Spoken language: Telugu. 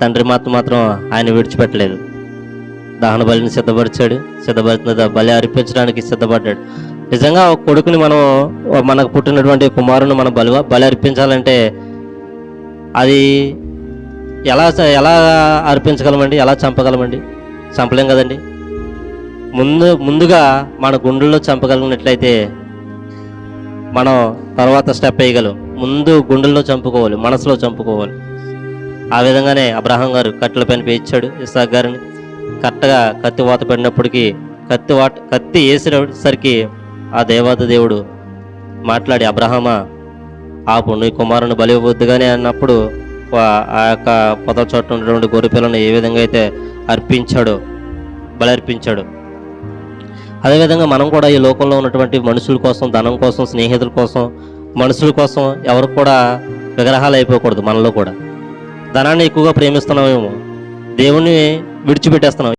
తండ్రి మాత్రం ఆయన విడిచిపెట్టలేదు. దహన బలిని సిద్ధపరిచిన బలి అర్పించడానికి సిద్ధపడ్డాడు. నిజంగా ఒక కొడుకుని మనకు పుట్టినటువంటి కుమారుని మనం బలి అర్పించాలంటే అది ఎలా అర్పించగలమండి? ఎలా చంపగలమండి? చంపలేం కదండి. ముందుగా మన గుండెల్లో చంపగలిగినట్లయితే మనం తర్వాత స్టెప్ వేయగలం. ముందు గుండెల్లో చంపుకోవాలి, మనసులో చంపుకోవాలి. ఆ విధంగానే అబ్రహాం గారు కట్టెల పైన పేయించాడు ఇస్సాకు గారిని. కరెక్ట్గా కత్తి వాత పడినప్పటికీ కత్తి వేసేసరికి ఆ దేవాది దేవుడు మాట్లాడి, అబ్రహామా ఆపు, నీ కుమారుని బలి ఇవ్వద్దుగానే అన్నప్పుడు ఆ యొక్క పొద చోట ఉన్నటువంటి గొర్రె పిల్లను ఏ విధంగా అయితే బలి అర్పించాడు, అదేవిధంగా మనం కూడా ఈ లోకంలో ఉన్నటువంటి మనుషుల కోసం, ధనం కోసం, స్నేహితుల కోసం, మనుషుల కోసం ఎవరు కూడా విగ్రహాలు అయిపోకూడదు. మనలో కూడా ధనాన్ని ఎక్కువగా ప్రేమిస్తున్నామేమో, దేవుణ్ణి విడిచిపెట్టేస్తున్నాం.